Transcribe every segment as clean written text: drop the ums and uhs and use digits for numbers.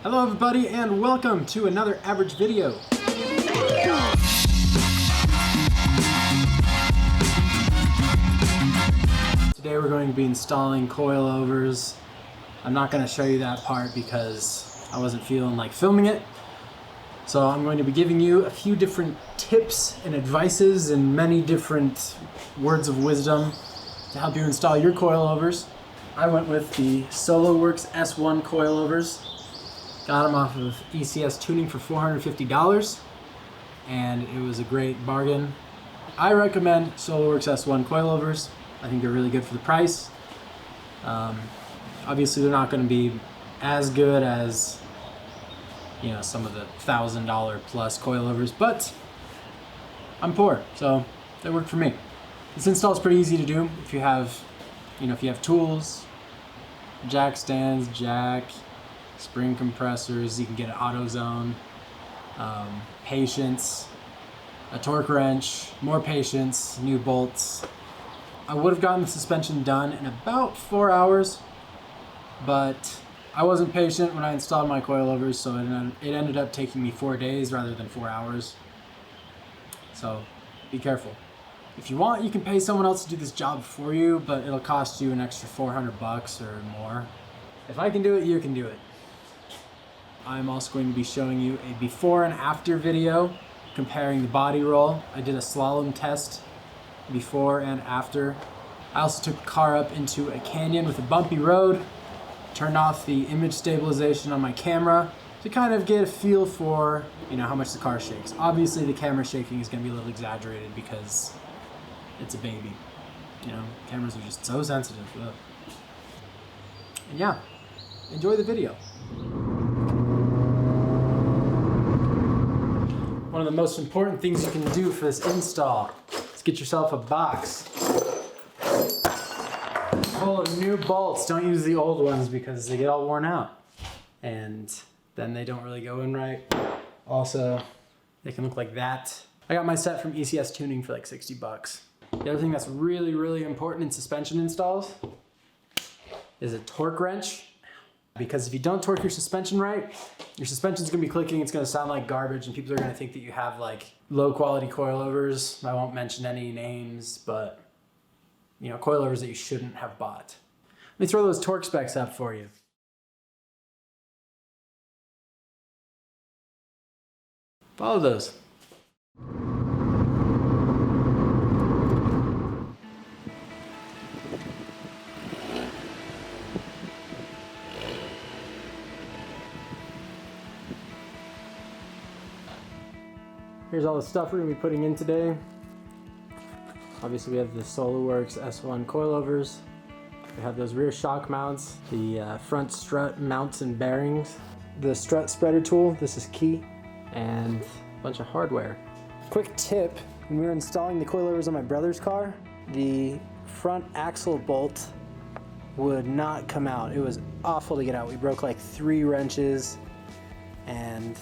Hello everybody and welcome to another average video. Today we're going to be installing coilovers. I'm not going to show you that part because I wasn't feeling like filming it. So I'm going to be giving you a few different tips and advices and many different words of wisdom to help you install your coilovers. I went with the Solo-Werks S1 coilovers. Got them off of ECS Tuning for $450 and it was a great bargain. I recommend Solo-Werks S1 coilovers. I think they're really good for the price. Obviously they're not going to be as good as some of the $1,000 plus coilovers, but I'm poor, so they work for me. This install is pretty easy to do if you have tools, jack stands, spring compressors. You can get an auto zone, patience, a torque wrench, more patience, new bolts. I would have gotten the suspension done in about 4 hours, but I wasn't patient when I installed my coilovers, so it ended up taking me 4 days rather than 4 hours. So be careful. If you want, you can pay someone else to do this job for you, but it'll cost you an extra $400 or more. If I can do it, you can do it. I'm also going to be showing you a before and after video comparing the body roll. I did a slalom test before and after. I also took the car up into a canyon with a bumpy road, turned off the image stabilization on my camera to kind of get a feel for how much the car shakes. Obviously the camera shaking is going to be a little exaggerated because it's a baby. Cameras are just so sensitive. Ugh. And yeah, enjoy the video. One of the most important things you can do for this install is get yourself a box full of new bolts. Don't use the old ones because they get all worn out and then they don't really go in right. Also, they can look like that. I got my set from ECS Tuning for like 60 bucks. The other thing that's really, really important in suspension installs is a torque wrench. Because if you don't torque your suspension right, your suspension's gonna be clicking, it's gonna sound like garbage, and people are gonna think that you have like low quality coilovers. I won't mention any names, but coilovers that you shouldn't have bought. Let me throw those torque specs up for you. Follow those. Here's all the stuff we're going to be putting in today. Obviously we have the Solo-Werks S1 coilovers. We have those rear shock mounts, the front strut mounts and bearings, the strut spreader tool, this is key, and a bunch of hardware. Quick tip, when we were installing the coilovers on my brother's car, the front axle bolt would not come out. It was awful to get out. We broke like 3 wrenches and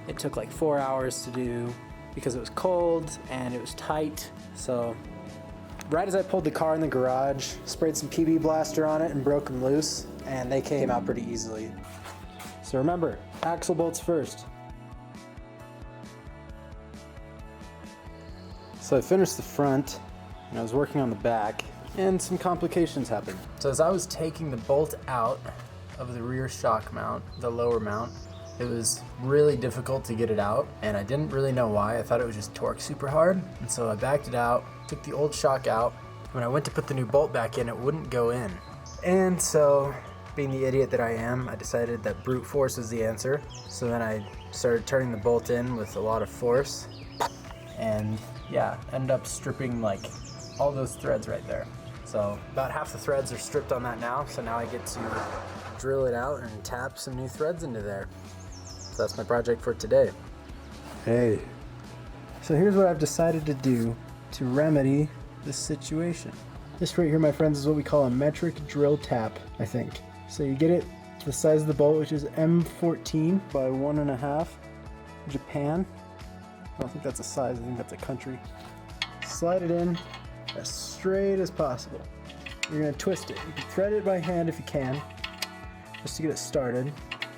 it took like 4 hours to do because it was cold and it was tight. So right as I pulled the car in the garage, sprayed some PB Blaster on it and broke them loose, and they came out pretty easily. So remember, axle bolts first. So I finished the front and I was working on the back and some complications happened. So as I was taking the bolt out of the rear shock mount, the lower mount, it was really difficult to get it out, and I didn't really know why. I thought it was just torqued super hard, and so I backed it out, took the old shock out. When I went to put the new bolt back in, it wouldn't go in. And so, being the idiot that I am, I decided that brute force was the answer. So then I started turning the bolt in with a lot of force, and yeah, ended up stripping like all those threads right there. So about half the threads are stripped on that now, so now I get to drill it out and tap some new threads into there. So that's my project for today. Hey. So here's what I've decided to do to remedy this situation. This right here, my friends, is what we call a metric drill tap, I think. So you get it to the size of the bolt, which is M14 by 1.5 Japan. I don't think that's a size, I think that's a country. Slide it in as straight as possible. You're gonna twist it. You can thread it by hand if you can, just to get it started.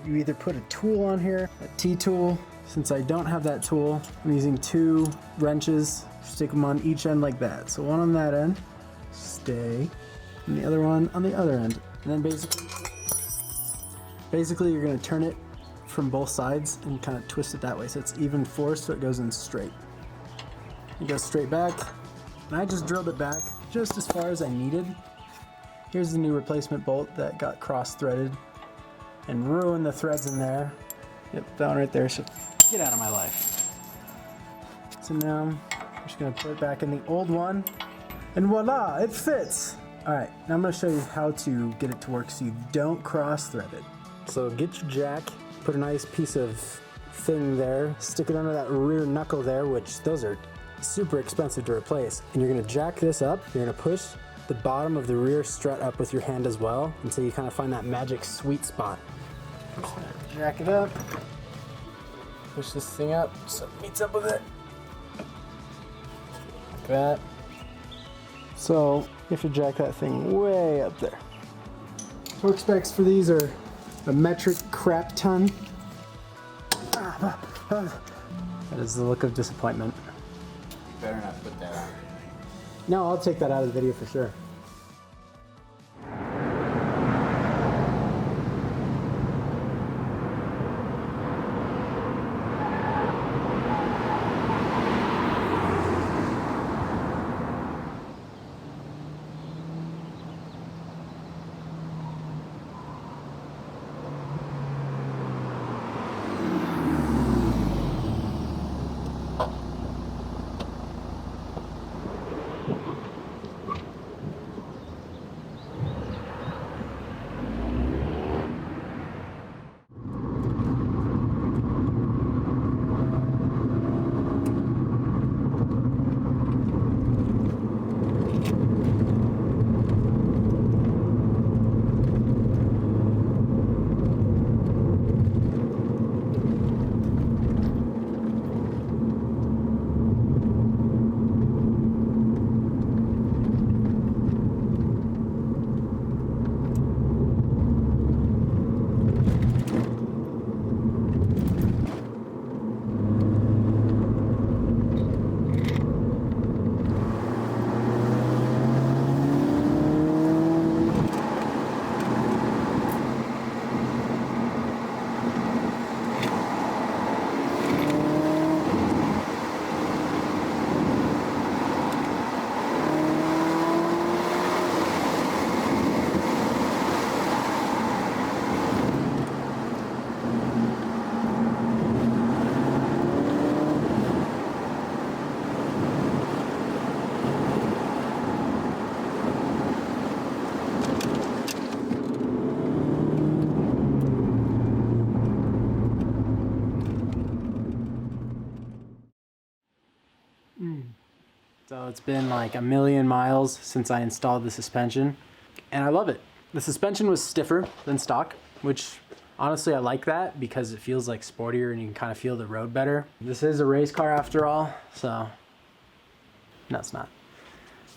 You either put a tool on here, a T-tool. Since I don't have that tool, I'm using 2 wrenches, stick them on each end like that. So one on that end, stay, and the other one on the other end. And then basically you're gonna turn it from both sides and kind of twist it that way so it's even force so it goes in straight. It goes straight back, and I just drilled it back just as far as I needed. Here's the new replacement bolt that got cross-threaded and ruined the threads in there. Yep, that one right there, so get out of my life. So now I'm just gonna put it back in the old one, and voila, it fits. All right, now I'm gonna show you how to get it to work so you don't cross-thread it. So get your jack, put a nice piece of thing there, stick it under that rear knuckle there, which those are super expensive to replace. And you're gonna jack this up, you're gonna push the bottom of the rear strut up with your hand as well until you kind of find that magic sweet spot. Just gonna jack it up, push this thing up so it meets up with it. Like that. So you have to jack that thing way up there. Torque specs for these are a metric crap ton. That is the look of disappointment. You better not put that on. No, I'll take that out of the video for sure. So it's been like a million miles since I installed the suspension, and I love it. The suspension was stiffer than stock, which honestly I like that because it feels like sportier and you can kind of feel the road better. This is a race car after all, so no, it's not.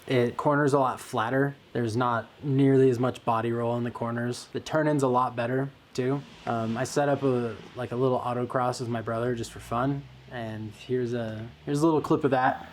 It corners a lot flatter. There's not nearly as much body roll in the corners. The turn-in's a lot better too. I set up a little autocross with my brother just for fun, and here's a little clip of that.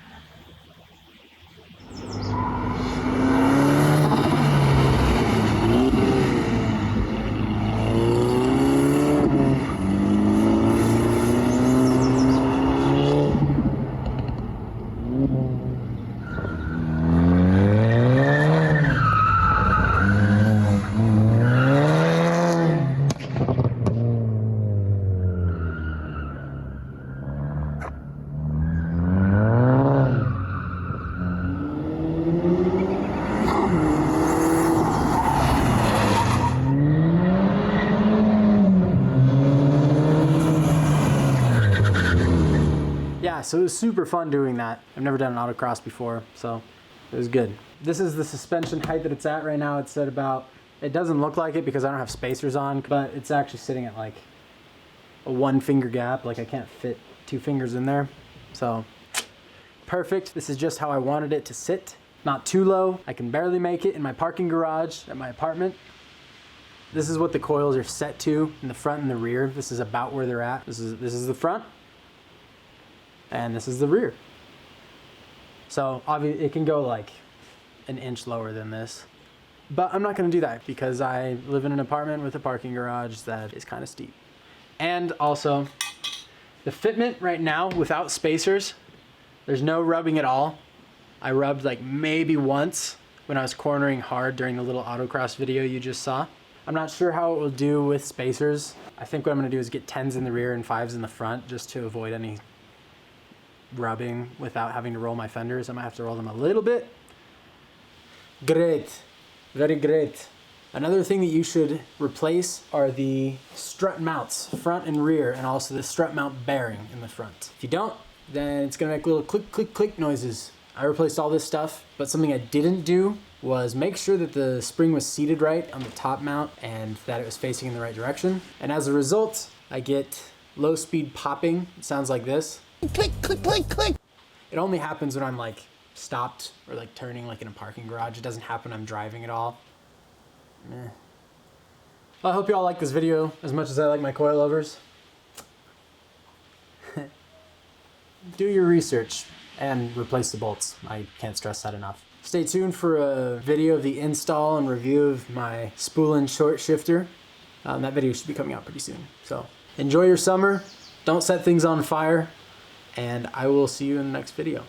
Yeah, so it was super fun doing that. I've never done an autocross before, so it was good. This is the suspension height that it's at right now. It's at about, it doesn't look like it because I don't have spacers on, but it's actually sitting at like a 1 finger gap. Like I can't fit 2 fingers in there. So perfect. This is just how I wanted it to sit. Not too low. I can barely make it in my parking garage at my apartment. This is what the coils are set to in the front and the rear. This is about where they're at. This is the front, and this is the rear. So obviously it can go like an inch lower than this, but I'm not gonna do that because I live in an apartment with a parking garage that is kind of steep. And also, the fitment right now without spacers, there's no rubbing at all. I rubbed like maybe once when I was cornering hard during the little autocross video you just saw. I'm not sure how it will do with spacers. I think what I'm gonna do is get 10s in the rear and 5s in the front just to avoid any rubbing without having to roll my fenders. I might have to roll them a little bit. Great, very great. Another thing that you should replace are the strut mounts, front and rear, and also the strut mount bearing in the front. If you don't, then it's gonna make little click, click, click noises. I replaced all this stuff, but something I didn't do was make sure that the spring was seated right on the top mount and that it was facing in the right direction. And as a result, I get low speed popping. It sounds like this. Click, click, click, click. It only happens when I'm like stopped or like turning like in a parking garage. It doesn't happen when I'm driving at all. Meh. Well, I hope you all like this video as much as I like my coilovers. Do your research and replace the bolts. I can't stress that enough. Stay tuned for a video of the install and review of my spool and short shifter. That video should be coming out pretty soon. So enjoy your summer. Don't set things on fire. And I will see you in the next video.